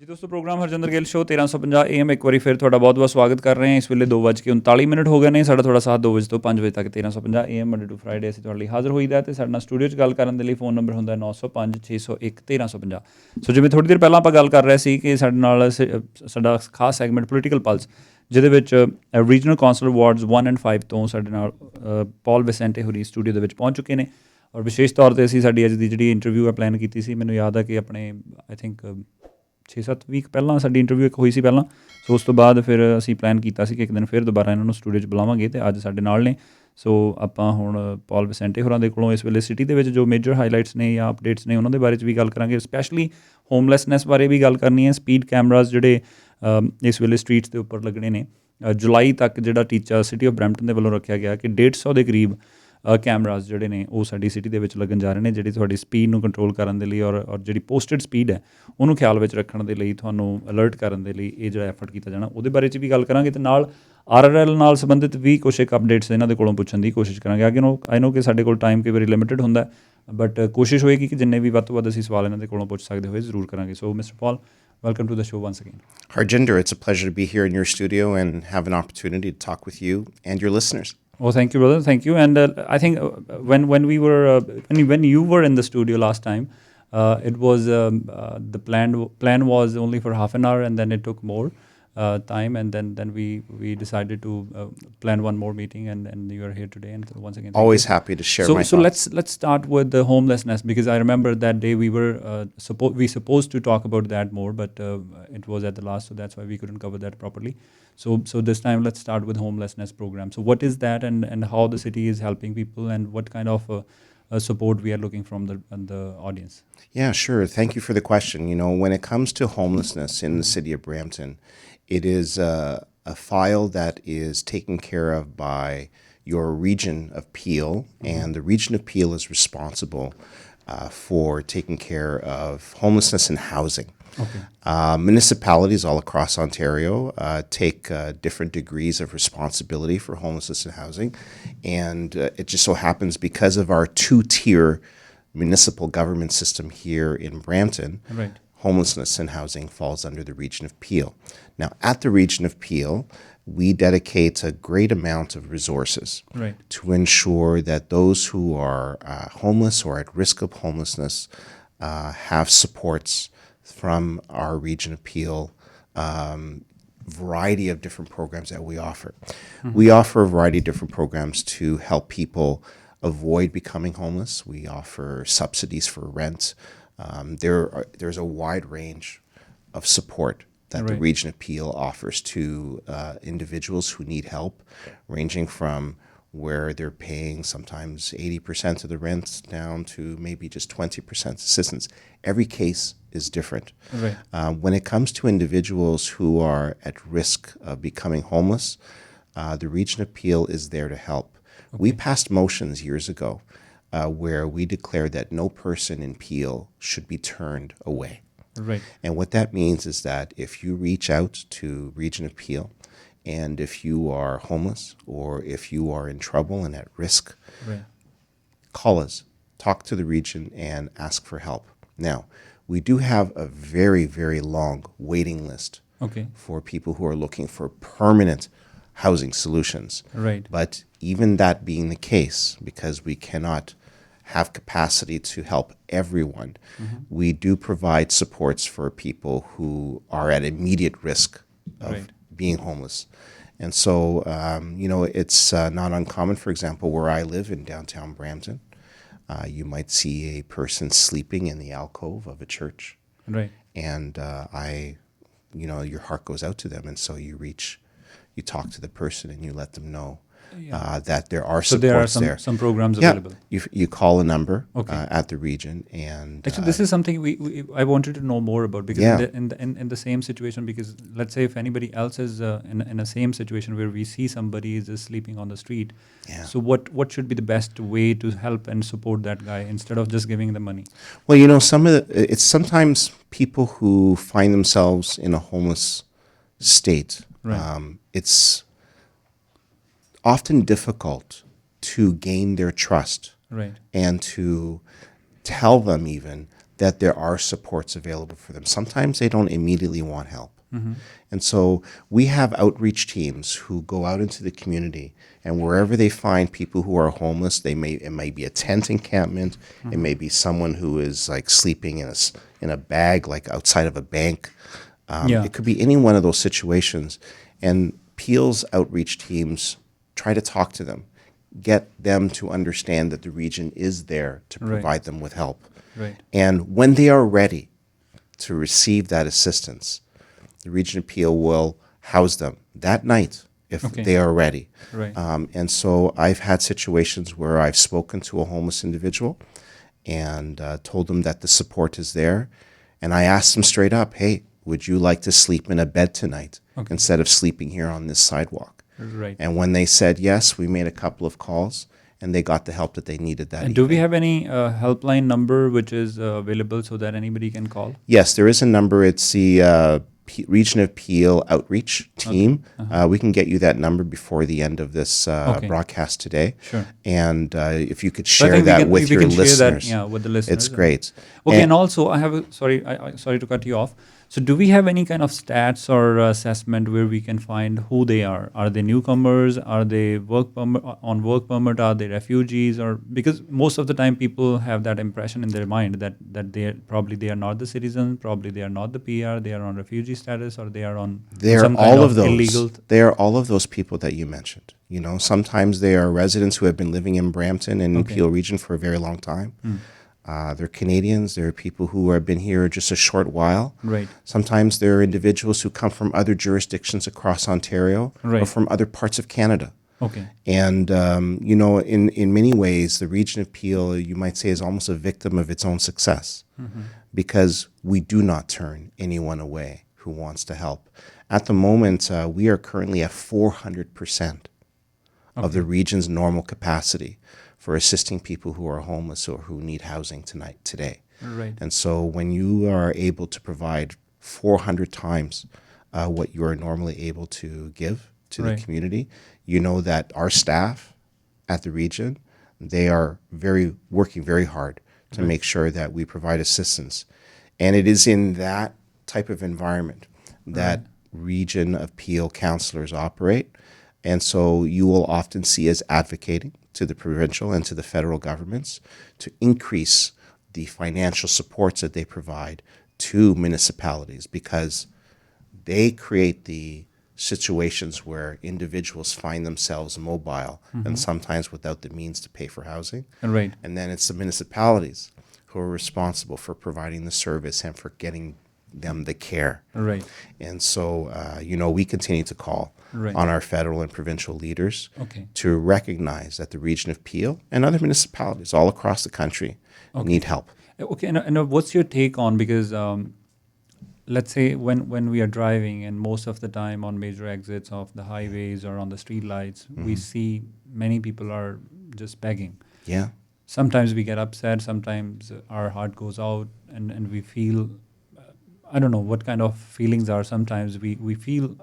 ਜੀ ਦੋਸਤੋ programme Harjinder Gill show 1350 AM ਇੱਕ ਵਾਰੀ ਫਿਰ ਤੁਹਾਡਾ ਬਹੁਤ ਬਹੁਤ ਸਵਾਗਤ ਕਰ ਰਹੇ ਹਾਂ। ਇਸ ਵੇਲੇ 2:39 ਹੋ ਗਏ ਨੇ। ਸਾਡਾ ਥੋੜਾ ਸਾਥ 2 ਵਜੇ ਤੋਂ 5 ਵਜੇ ਤੱਕ 1350 AM ਮੰਡੇ ਟੂ ਫਰਾਈਡੇ ਅਸੀਂ ਤੁਹਾਡੇ ਲਈ ਹਾਜ਼ਰ ਹੋਈਦਾ ਅਤੇ ਸਾਡੇ ਨਾਲ ਸਟੂਡੀਓ 'ਚ ਗੱਲ ਕਰਨ ਦੇ ਲਈ ਫੋਨ ਨੰਬਰ ਹੁੰਦਾ 905-601-1350। ਸੋ ਜਿਵੇਂ ਥੋੜ੍ਹੀ ਦੇਰ ਪਹਿਲਾਂ ਆਪਾਂ ਗੱਲ ਕਰ ਰਹੇ ਸੀ ਕਿ ਸਾਡੇ ਨਾਲ ਸਾਡਾ ਖਾਸ ਸੈਗਮੈਂਟ ਪੋਲੀਟੀਕਲ ਪਲਸ ਜਿਹਦੇ ਵਿੱਚ ਰੀਜਨਲ ਕੌਂਸਲ ਵਾਰਡਸ 1 and 5 ਤੋਂ ਸਾਡੇ ਨਾਲ ਪੌਲ ਵਿਸੈਂਟੇ ਹੋਰੀ ਸਟੂਡੀਓ ਦੇ ਵਿੱਚ ਪਹੁੰਚ ਚੁੱਕੇ ਨੇ ਔਰ ਵਿਸ਼ੇਸ਼ ਤੌਰ 'ਤੇ ਅਸੀਂ ਸਾਡੀ ਅੱਜ ਦੀ ਜਿਹੜੀ ਇੰਟਰਵਿਊ ਹੈ ਪਲਾਨ ਕੀਤੀ ਸੀ। ਮੈਨੂੰ ਯਾਦ ਹੈ ਕਿ ਆਪਣੇ ਆਈ ਥਿੰਕ 6-7 ਵੀਕ ਪਹਿਲਾਂ ਸਾਡੀ ਇੰਟਰਵਿਊ ਇੱਕ ਹੋਈ ਸੀ ਪਹਿਲਾਂ। ਸੋ ਉਸ ਤੋਂ ਬਾਅਦ ਫਿਰ ਅਸੀਂ ਪਲਾਨ ਕੀਤਾ ਸੀ ਕਿ ਇੱਕ ਦਿਨ ਫਿਰ ਦੁਬਾਰਾ ਇਹਨਾਂ ਨੂੰ ਸਟੂਡੀਓ 'ਚ ਬੁਲਾਵਾਂਗੇ ਅਤੇ ਅੱਜ ਸਾਡੇ ਨਾਲ ਨੇ। ਸੋ ਆਪਾਂ ਹੁਣ ਪੌਲ ਵਿਸੈਂਟੇ ਹੋਰਾਂ ਦੇ ਕੋਲੋਂ ਇਸ ਵੇਲੇ ਸਿਟੀ ਦੇ ਵਿੱਚ ਜੋ ਮੇਜਰ ਹਾਈਲਾਈਟਸ ਨੇ ਜਾਂ ਅਪਡੇਟਸ ਨੇ ਉਹਨਾਂ ਦੇ ਬਾਰੇ 'ਚ ਵੀ ਗੱਲ ਕਰਾਂਗੇ। ਸਪੈਸ਼ਲੀ ਹੋਮਲੈਸਨੈਸ ਬਾਰੇ ਵੀ ਗੱਲ ਕਰਨੀ ਹੈ। ਸਪੀਡ ਕੈਮਰਾਜ਼ ਜਿਹੜੇ ਇਸ ਵੇਲੇ ਸਟਰੀਟਸ ਦੇ ਉੱਪਰ ਲੱਗਣੇ ਨੇ। ਜੁਲਾਈ ਤੱਕ ਜਿਹੜਾ ਟੀਚਾ ਸਿਟੀ ਆਫ ਬਰੈਂਪਟਨ ਦੇ ਵੱਲੋਂ ਰੱਖਿਆ ਗਿਆ ਕਿ 150 ਦੇ ਕਰੀਬ ਕੈਮਰਾਜ਼ ਜਿਹੜੇ ਨੇ ਉਹ ਸਾਡੀ ਸਿਟੀ ਦੇ ਵਿੱਚ ਲੱਗਣ ਜਾ ਰਹੇ ਨੇ, ਜਿਹੜੀ ਤੁਹਾਡੀ ਸਪੀਡ ਨੂੰ ਕੰਟਰੋਲ ਕਰਨ ਦੇ ਲਈ ਔਰ ਜਿਹੜੀ ਪੋਸਟਡ ਸਪੀਡ ਹੈ ਉਹਨੂੰ ਖਿਆਲ ਵਿੱਚ ਰੱਖਣ ਦੇ ਲਈ, ਤੁਹਾਨੂੰ ਅਲਰਟ ਕਰਨ ਦੇ ਲਈ ਇਹ ਜਿਹੜਾ ਐਫਰਟ ਕੀਤਾ ਜਾਣਾ ਉਹਦੇ ਬਾਰੇ 'ਚ ਵੀ ਗੱਲ ਕਰਾਂਗੇ। ਅਤੇ ਨਾਲ RRL ਨਾਲ ਸੰਬੰਧਿਤ ਵੀ ਕੁਛ ਇੱਕ ਅਪਡੇਟਸ ਇਹਨਾਂ ਦੇ ਕੋਲੋਂ ਪੁੱਛਣ ਦੀ ਕੋਸ਼ਿਸ਼ ਕਰਾਂਗੇ। ਆਈ ਨੋ ਕਿ ਸਾਡੇ ਕੋਲ ਟਾਈਮ ਕਈ ਵਾਰੀ ਲਿਮਿਟਡ ਹੁੰਦਾ, ਬਟ ਕੋਸ਼ਿਸ਼ ਹੋਏਗੀ ਕਿ ਜਿੰਨੇ ਵੀ ਵੱਧ ਤੋਂ ਵੱਧ ਅਸੀਂ ਸਵਾਲ ਇਹਨਾਂ ਦੇ ਕੋਲੋਂ ਪੁੱਛ ਸਕਦੇ ਹੋਏ ਜ਼ਰੂਰ ਕਰਾਂਗੇ। So mister Paul, welcome to the show once again. Harjinder, it's a pleasure to be here in your studio and have an opportunity to talk with you and your listeners. Oh, thank you, brother. Thank you. And I think when we were when you were in the studio last time, it was the plan was only for half an hour, and then it took more time, and then we decided to plan one more meeting, and you are here today. And once again, always happy to share my thoughts. So let's start with the homelessness, because I remember that day we were supposed to talk about that more, but it was at the last, so that's why we couldn't cover that properly. So this time let's start with homelessness program. So what is that, and how the city is helping people, and what kind of support we are looking from the audience? Yeah, sure. Thank you for the question. You know, when it comes to homelessness in the city of Brampton, it is a file that is taken care of by your region of Peel, and the region of Peel is responsible for taking care of homelessness and housing. Okay. Municipalities all across Ontario take different degrees of responsibility for homelessness and housing, and it just so happens because of our two-tier municipal government system here in Brampton, right, homelessness and housing falls under the region of Peel. Now, at the region of Peel, we dedicate a great amount of resources right, to ensure that those who are homeless or at risk of homelessness have supports from our region of Peel, variety of different programs that we offer. Mm-hmm. We offer a variety of different programs to help people avoid becoming homeless. We offer subsidies for rent. There's a wide range of support that right, the region of Peel offers to individuals who need help, ranging from where they're paying sometimes 80% of the rent down to maybe just 20% assistance. Every case is different. right. When it comes to individuals who are at risk of becoming homeless, the region of Peel is there to help. Okay. We passed motions years ago where we declared that no person in Peel should be turned away. Right. And what that means is that if you reach out to region of Peel, and if you are homeless or if you are in trouble and at risk, right, call us, talk to the region, and ask for help. Now, we do have a very, very long waiting list okay, for people who are looking for permanent housing solutions. right. But even that being the case, because we cannot have capacity to help everyone, Mm-hmm. we do provide supports for people who are at immediate risk of Right, being homeless. And so, you know, it's not uncommon, for example, where I live in downtown Brampton, you might see a person sleeping in the alcove of a church. right. And you know, your heart goes out to them. And so you talk to the person and you let them know that there are So there are supports some programs Yeah, available. you call a number Okay. at the region, and Actually, this is something I wanted to know more about, because Yeah. in the same situation, because let's say if anybody else is in a same situation where we see somebody is just sleeping on the street, Yeah. so what should be the best way to help and support that guy instead of just giving the money? Well, you know, it's sometimes people who find themselves in a homeless state. Right. It's often difficult to gain their trust Right. and to tell them even that there are supports available for them. Sometimes they don't immediately want help. And so we have outreach teams who go out into the community, and wherever they find people who are homeless, it may be a tent encampment, it may be someone who is like sleeping in a bag like outside of a bank. It could be any one of those situations. And Peel's outreach teams try to talk to them, get them to understand that the region is there to provide them with help. Right. And when they are ready to receive that assistance, the Region of Peel will house them that night if they are ready. Right. And so I've had situations where I've spoken to a homeless individual and told them that the support is there. And I asked them straight up, hey, would you like to sleep in a bed tonight instead of sleeping here on this sidewalk? Right. And when they said yes, we made a couple of calls, and they got the help that they needed that And evening. do we have any helpline number which is available so that anybody can call? Yes, there is a number. It's the Region of Peel Outreach Team. We can get you that number before the end of this broadcast today. Sure. And if you could share that with your listeners. With the listeners. It's great. Okay, and also I have sorry to cut you off. So do we have any kind of stats or assessment where we can find who they are? Are they newcomers? Are they work permit? Are they refugees? Or because most of the time people have that impression in their mind that they are not the citizen, probably they are not the PR, they are on refugee status, or they are on some kind of illegal. They are all of those people that you mentioned. You know, sometimes they are residents who have been living in Brampton and in Peel region for a very long time. They're Canadians. There are people who have been here just a short while. Right. Sometimes there are individuals who come from other jurisdictions across Ontario or from other parts of Canada. Okay. And, you know, in many ways, the Region of Peel, you might say, is almost a victim of its own success because we do not turn anyone away who wants to help. At the moment, we are currently at 400% of the region's normal capacity for assisting people who are homeless or who need housing today. Right. And so when you are able to provide 400 times what you are normally able to give to the community, you know that our staff at the region, they are working very hard to make sure that we provide assistance. And it is in that type of environment that Region of Peel councillors operate. And so you will often see us advocating to the provincial and to the federal governments to increase the financial supports that they provide to municipalities because they create the situations where individuals find themselves mobile and sometimes without the means to pay for housing. Right. And then it's the municipalities who are responsible for providing the service and for getting them the care. Right. And so, you know, we continue to call on our federal and provincial leaders to recognize that the Region of Peel and other municipalities all across the country need help. Okay, and what's your take on, because let's say when we are driving and most of the time on major exits of the highways or on the street lights, we see many people are just begging. Yeah. Sometimes we get upset, sometimes our heart goes out and we feel, I don't know what kind of feelings are. Sometimes we feel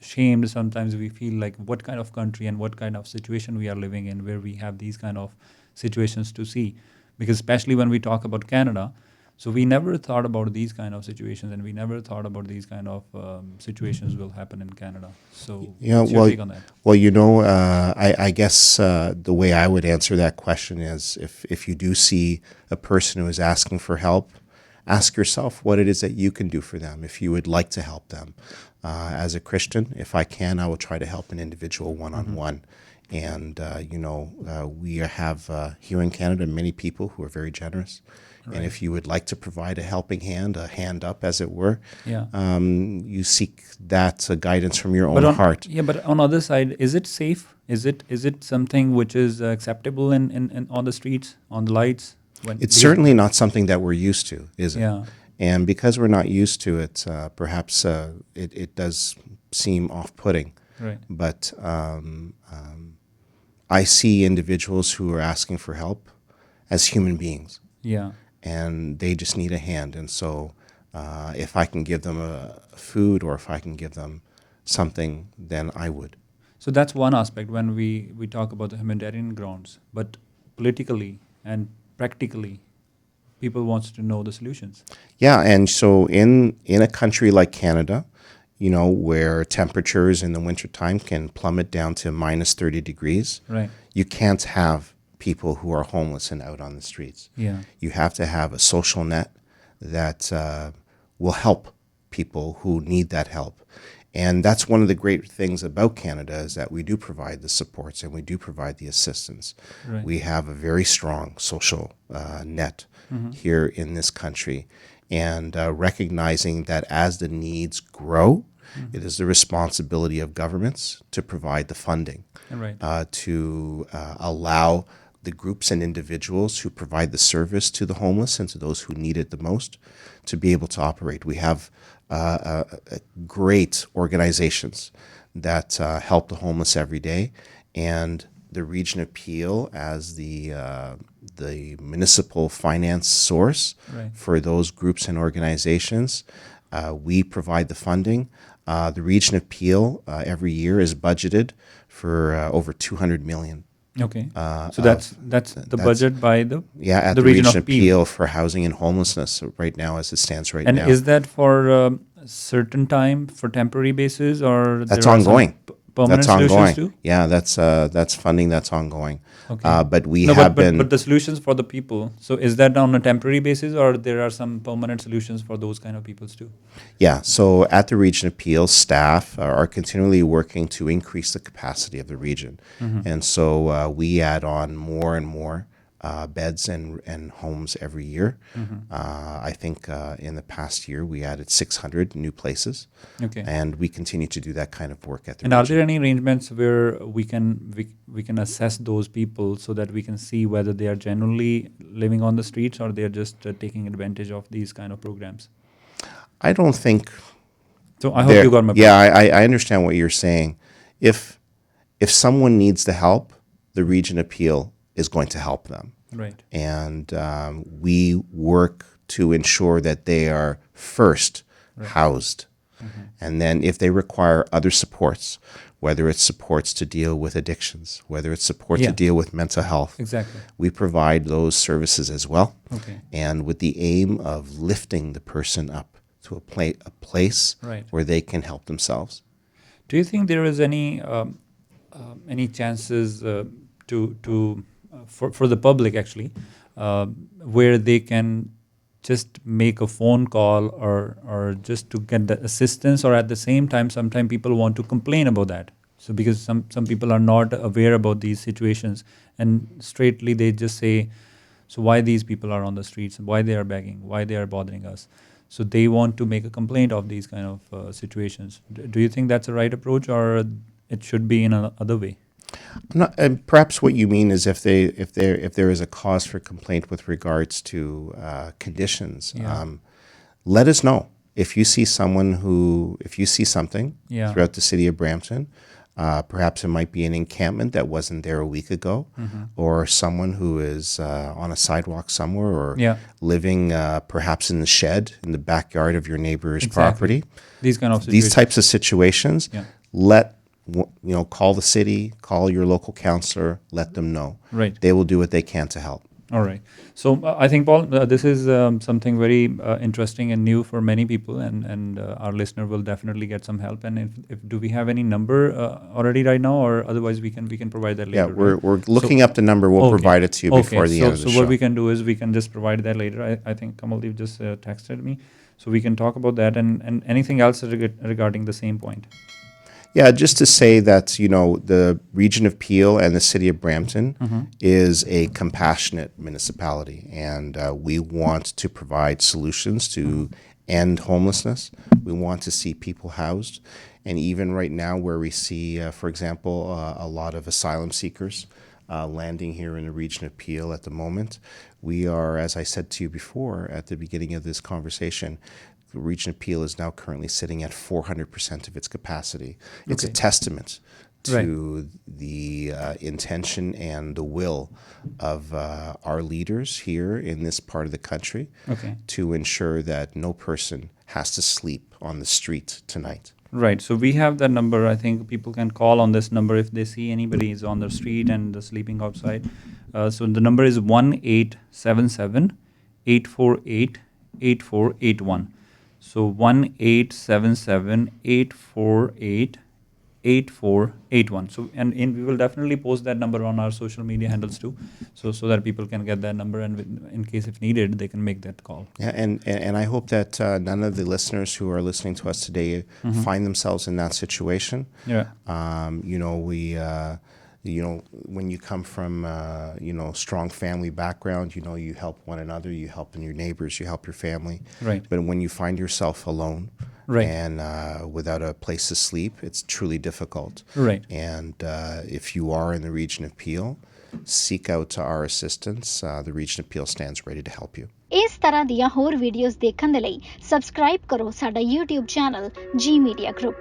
shamed, sometimes we feel like what kind of country and what kind of situation we are living in where we have these kind of situations to see. Because especially when we talk about Canada, so we never thought about these kind of situations and we never thought about these kind of situations will happen in Canada. So what's your take on that? Well, you know, I guess the way I would answer that question is if you do see a person who is asking for help, ask yourself what it is that you can do for them if you would like to help them. As a Christian, if I can, I will try to help an individual one-on-one. And, you know, we have here in Canada many people who are very generous. Right. And if you would like to provide a helping hand, a hand up, as it were, you seek that guidance from your own heart. Yeah, but on the other side, is it safe? Is it something which is acceptable in on the streets, on the lights? It's certainly not something that we're used to, is it? Yeah. And because we're not used to it, perhaps it does seem off-putting. Right. But I see individuals who are asking for help as human beings. Yeah. And they just need a hand. And so if I can give them food or if I can give them something, then I would. So that's one aspect when we talk about the humanitarian grounds. But politically and practically, people wants to know the solutions. Yeah, and so in a country like Canada, where temperatures in the wintertime can plummet down to minus 30 degrees, Right. you can't have people who are homeless and out on the streets. Yeah. You have to have a social net that will help people who need that help. And that's one of the great things about Canada is that we do provide the supports and we do provide the assistance. Right. We have a very strong social net here in this country. And recognizing that as the needs grow, it is the responsibility of governments to provide the funding Right. to allow the groups and individuals who provide the service to the homeless and to those who need it the most to be able to operate. We have great organizations that help the homeless every day, and the Region of Peel as the municipal finance source Right. for those groups and organizations. We provide the funding. The Region of Peel every year is budgeted for over $200 million. Okay. So that's the budget by the at the Region of Peel for housing and homelessness right now as it stands right now. And is that for a certain time, for temporary basis, or that's there are ongoing? Permanent that's ongoing. Solutions too? Yeah, that's funding that's ongoing. Okay. But we No, have but the solutions for the people. So is that on a temporary basis, or there are some permanent solutions for those kind of peoples too? Yeah. So at the Region of Peel, staff are continually working to increase the capacity of the region, and so we add on more and more beds and homes every year. I think in the past year we added 600 new places, Okay. and we continue to do that kind of work at the And region. are there any arrangements where we can assess those people so that we can see whether they are genuinely living on the streets or they are just taking advantage of these kind of programs? I don't think. So I hope you got my point. Yeah, I understand what you're saying. If someone needs the help, the Region of Peel is going to help them. Right. And we work to ensure that they are first housed. And then if they require other supports, whether it's supports to deal with addictions, whether it's support to deal with mental health, Exactly. we provide those services as well. Okay. And with the aim of lifting the person up to a place Right. where they can help themselves. Do you think there is any chances for the public actually, where they can just make a phone call or just to get the assistance, or at the same time, sometimes people want to complain about that. So because some people are not aware about these situations, and straightly they just say, so why these people are on the streets, why they are begging, why they are bothering us. So they want to make a complaint of these kind of situations. Do you think that's the right approach, or it should be in another way? Perhaps what you mean is if there is a cause for complaint with regards to conditions, let us know. If you see something throughout the city of Brampton, perhaps it might be an encampment that wasn't there a week ago, or someone who is on a sidewalk somewhere, or living perhaps in the shed in the backyard of your neighbor's property. These kind of situations. These types of situations, call the city, call your local counselor, let them know. Right. They will do what they can to help. All right. So I think, Paul, this is something very interesting and new for many people, and our listener will definitely get some help. And if do we have any number already right now, or otherwise we can provide that later? Yeah, we're looking up the number. We'll provide it to you before the end of the show. So what we can do is we can just provide that later. I think Kamaldeep just texted me, so we can talk about that and anything else regarding the same point. Yeah, just to say that, the Region of Peel and the City of Brampton is a compassionate municipality, and we want to provide solutions to end homelessness. We want to see people housed. And even right now where we see, for example, a lot of asylum seekers landing here in the Region of Peel at the moment, we are, as I said to you before at the beginning of this conversation, the Region of Peel is now currently sitting at 400% of its capacity. It's a testament to the intention and the will of our leaders here in this part of the country to ensure that no person has to sleep on the street tonight. Right. So we have that number. I think people can call on this number if they see anybody is on the street and sleeping outside. So the number is 1-877 848-8481. So 1-877-848-8481. So and we will definitely post that number on our social media handles too, so that people can get that number, and in case if needed, they can make that call. Yeah, and I hope that none of the listeners who are listening to us today find themselves in that situation. Yeah. When you come from strong family background, you help one another, you help your neighbors, you help your family. Right. But when you find yourself alone, right, and without a place to sleep, it's truly difficult. Right. And if you are in the region of Peel, seek out our assistance. The region of Peel stands ready to help you. ਇਸ ਤਰ੍ਹਾਂ ਦੀਆਂ ਹੋਰ videos ਦੇਖਣ ਦੇ ਲਈ subscribe ਕਰੋ ਸਾਡਾ YouTube channel ਜੀ ਮੀਡੀਆ ਗਰੁੱਪ।